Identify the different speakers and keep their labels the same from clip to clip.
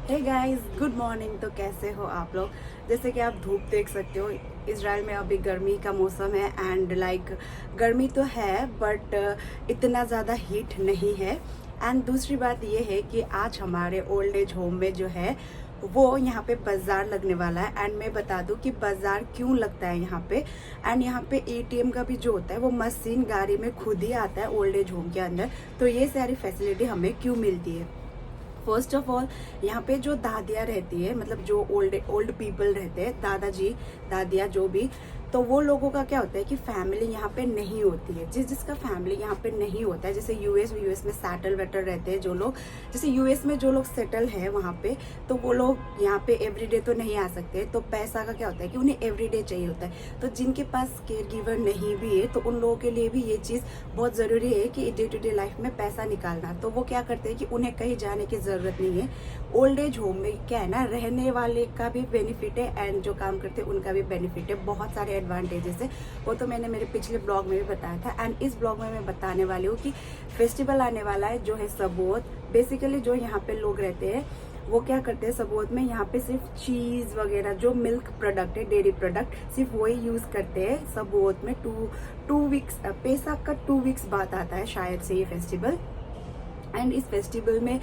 Speaker 1: Hey guys, good morning. तो कैसे हो आप लोग? जैसे कि आप धूप देख सकते हो, इज़राइल में अभी गर्मी का मौसम है एंड गर्मी तो है बट इतना ज़्यादा हीट नहीं है। एंड दूसरी बात ये है कि आज हमारे ओल्ड एज होम में जो है वो यहाँ पे बाज़ार लगने वाला है। एंड मैं बता दूँ कि बाज़ार क्यों लगता है यहाँ पे। एंड यहाँ पे एटीएम का भी जो होता है वो मशीन गाड़ी में खुद ही आता है ओल्ड एज होम के अंदर। तो ये सारी फैसिलिटी हमें क्यों मिलती है? फर्स्ट ऑफ ऑल, यहाँ पे जो दादियाँ रहती है, मतलब जो ओल्ड पीपल रहते हैं, दादाजी दादियाँ जो भी, तो वो लोगों का क्या होता है कि फैमिली यहाँ पे नहीं होती है। जिसका फैमिली यहाँ पे नहीं होता है, जैसे यूएस में सेटल वेटल रहते हैं जो लोग, जैसे यूएस में जो लोग सेटल है वहाँ पे, तो वो लोग यहाँ पे एवरीडे तो नहीं आ सकते। तो पैसा का क्या होता है कि उन्हें एवरीडे चाहिए होता है। तो जिनके पास केयर गिवर नहीं भी है तो उन लोगों के लिए भी ये चीज़ बहुत ज़रूरी है कि डे टू डे लाइफ में पैसा निकालना। तो वो क्या करते हैं कि उन्हें कहीं जाने की ज़रूरत नहीं है। ओल्ड एज होम में क्या है ना, रहने वाले का भी बेनिफिट है एंड जो काम करते हैं उनका भी बेनिफिट है। बहुत सारे एडवांटेजेस है, वो तो मैंने मेरे पिछले ब्लॉग में भी बताया था। एंड इस ब्लॉग में मैं बताने वाली हूँ कि फेस्टिवल आने वाला है जो है सबोत। बेसिकली जो यहाँ पे लोग रहते हैं वो क्या करते हैं सबोत में, यहाँ पे सिर्फ चीज़ वगैरह जो मिल्क प्रोडक्ट है, डेयरी प्रोडक्ट, सिर्फ वही यूज़ करते हैं सबोत में। टू वीक्स पेसाक का 2 वीक्स बाद आता है शायद से ये फेस्टिवल। एंड इस फेस्टिवल में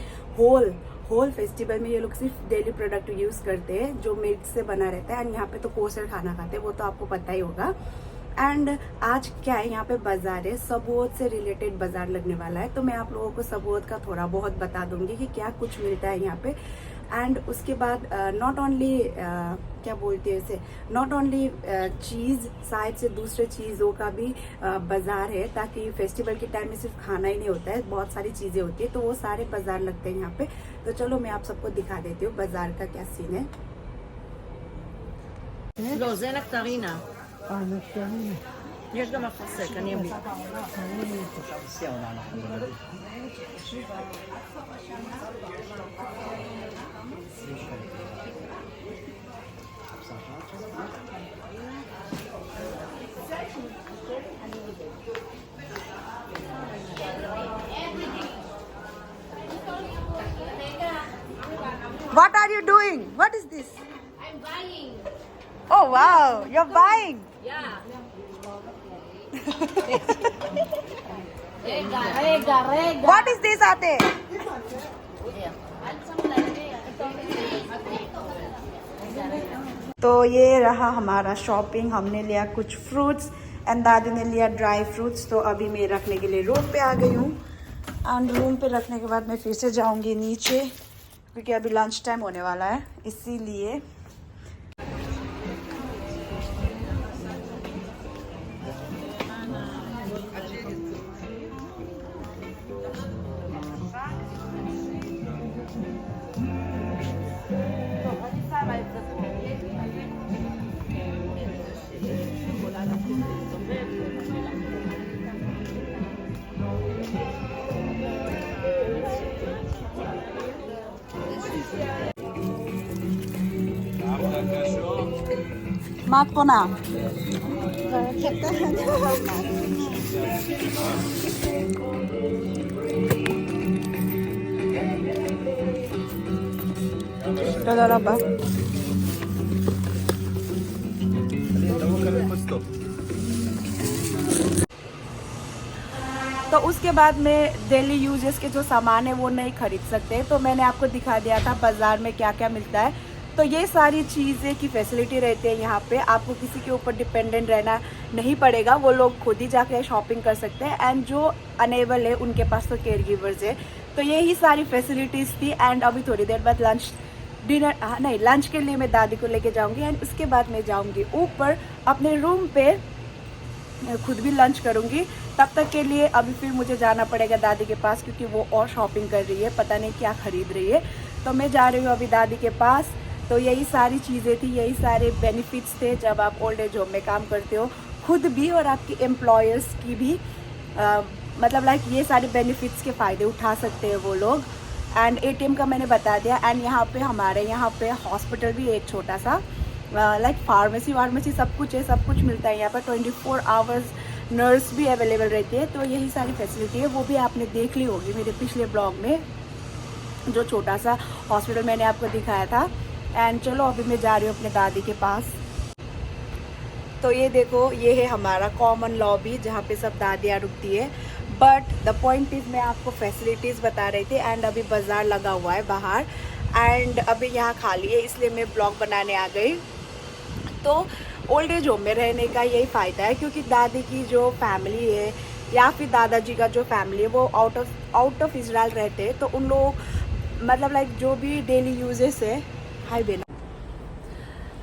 Speaker 1: होल फेस्टिवल में ये लोग सिर्फ डेली प्रोडक्ट यूज करते हैं जो मिल्क से बना रहता है। एंड यहाँ पे तो कोसर खाना खाते हैं, वो तो आपको पता ही होगा। एंड आज क्या है, यहाँ पे बाजार है, सबोत से रिलेटेड बाजार लगने वाला है। तो मैं आप लोगों को सबोत का थोड़ा बहुत बता दूंगी कि क्या कुछ मिलता है यहाँ पे। एंड उसके बाद नॉट ओनली क्या बोलते हैं इसे, नॉट ओनली चीज़, शायद से दूसरे चीज़ों का भी बाजार है, ताकि फेस्टिवल के टाइम में सिर्फ खाना ही नहीं होता है, बहुत सारी चीज़ें होती है। तो वो सारे बाजार लगते हैं यहाँ पे। तो चलो मैं आप सबको दिखा देती हूँ बाजार का क्या सीन है।
Speaker 2: לא, זה נקטרינה.
Speaker 3: נקטרינה.
Speaker 2: יש גם אפרסק, אני אביא.
Speaker 1: What are you doing? What is this?
Speaker 4: I'm buying.
Speaker 1: Oh wow, you're buying.
Speaker 4: Yeah. Rega.
Speaker 1: What is this आते? तो ये रहा हमारा शॉपिंग। हमने लिया कुछ फ्रूट्स एंड दादी ने लिया ड्राई फ्रूट्स। तो अभी मैं रखने के लिए रूम पे आ गई हूँ। एंड रूम पे रखने के बाद मैं फिर से जाऊँगी नीचे, क्योंकि अभी लंच टाइम होने वाला है, इसीलिए। Mat ko na. Tadala ba? तो उसके बाद में डेली यूजेस के जो सामान है वो नहीं खरीद सकते। तो मैंने आपको दिखा दिया था बाज़ार में क्या क्या मिलता है। तो ये सारी चीज़ें की फैसिलिटी रहती है यहाँ पे, आपको किसी के ऊपर डिपेंडेंट रहना नहीं पड़ेगा, वो लोग खुद ही जाके शॉपिंग कर सकते हैं। एंड जो अनेबल है उनके पास तो केयर गिवर्स है। तो यही सारी फैसिलिटीज़ थी। एंड अभी थोड़ी देर बाद लंच के लिए मैं दादी को लेके जाऊँगी। एंड उसके बाद मैं जाऊँगी ऊपर अपने रूम पे, खुद भी लंच करूँगी। तब तक के लिए अभी फिर मुझे जाना पड़ेगा दादी के पास, क्योंकि वो और शॉपिंग कर रही है, पता नहीं क्या खरीद रही है। तो मैं जा रही हूँ अभी दादी के पास। तो यही सारी चीज़ें थी, यही सारे बेनिफिट्स थे जब आप ओल्ड एज होम में काम करते हो, खुद भी और आपकी एम्प्लॉयर्स की भी। मतलब लाइक ये सारे बेनिफिट्स के फ़ायदे उठा सकते हैं वो लोग। एंड एटीएम का मैंने बता दिया। एंड यहाँ पे हमारे यहाँ पे हॉस्पिटल भी एक छोटा सा, लाइक फार्मेसी सब कुछ है, सब कुछ मिलता है यहाँ पर। 24 आवर्स नर्स भी अवेलेबल रहती है। तो यही सारी फैसिलिटी है, वो भी आपने देख ली होगी मेरे पिछले ब्लॉग में। जो छोटा सा हॉस्पिटल मैंने आपको दिखाया था। एंड चलो अभी मैं जा रही हूँ अपने दादी के पास। तो ये देखो, ये है हमारा कॉमन लॉबी जहाँ पे सब दादियाँ रुकती है। बट द पॉइंट इज़ मैं आपको फैसिलिटीज़ बता रही थी। एंड अभी बाज़ार लगा हुआ है बाहर, एंड अभी यहाँ खाली है, इसलिए मैं ब्लॉग बनाने आ गई। तो ओल्ड एज होम में रहने का यही फ़ायदा है, क्योंकि दादी की जो फैमिली है या फिर दादाजी का जो फैमिली है वो आउट ऑफ इजराइल रहते हैं। तो उन लोग मतलब लाइक जो भी डेली यूजेस है। हाय बेना।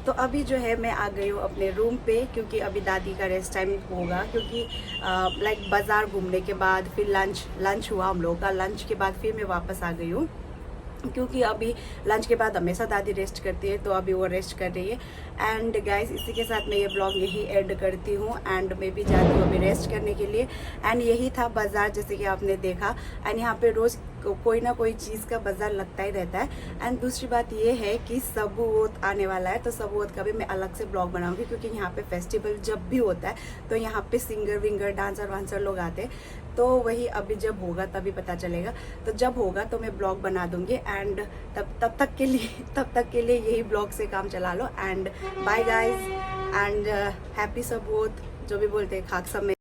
Speaker 1: तो अभी जो है मैं आ गई हूँ अपने रूम पे, क्योंकि अभी दादी का रेस्ट टाइम होगा। क्योंकि लाइक बाज़ार घूमने के बाद फिर लंच हुआ हम लोगों का। लंच के बाद फिर मैं वापस आ गई हूँ, क्योंकि अभी लंच के बाद हमेशा दादी रेस्ट करती है, तो अभी वो रेस्ट कर रही है। एंड गाइस, इसी के साथ मैं ये ब्लॉग यही एंड करती हूँ। एंड मैं भी जाती हूँ अभी रेस्ट करने के लिए। एंड यही था बाज़ार, जैसे कि आपने देखा। एंड यहाँ पे रोज़ कोई ना कोई चीज़ का बाज़ार लगता ही रहता है। एंड दूसरी बात ये है कि सबूत आने वाला है, तो सबूत का भी मैं अलग से ब्लॉग बनाऊंगी, क्योंकि यहाँ पे फेस्टिवल जब भी होता है तो यहाँ पे सिंगर विंगर डांसर वांसर लोग आते हैं। तो वही अभी जब होगा तभी पता चलेगा। तो जब होगा तो मैं ब्लॉग बना दूंगी। एंड तब तक के लिए यही ब्लॉग से काम चला लो। And bye guys, and happy सबूत, जो भी बोलते हैं, खाक समय।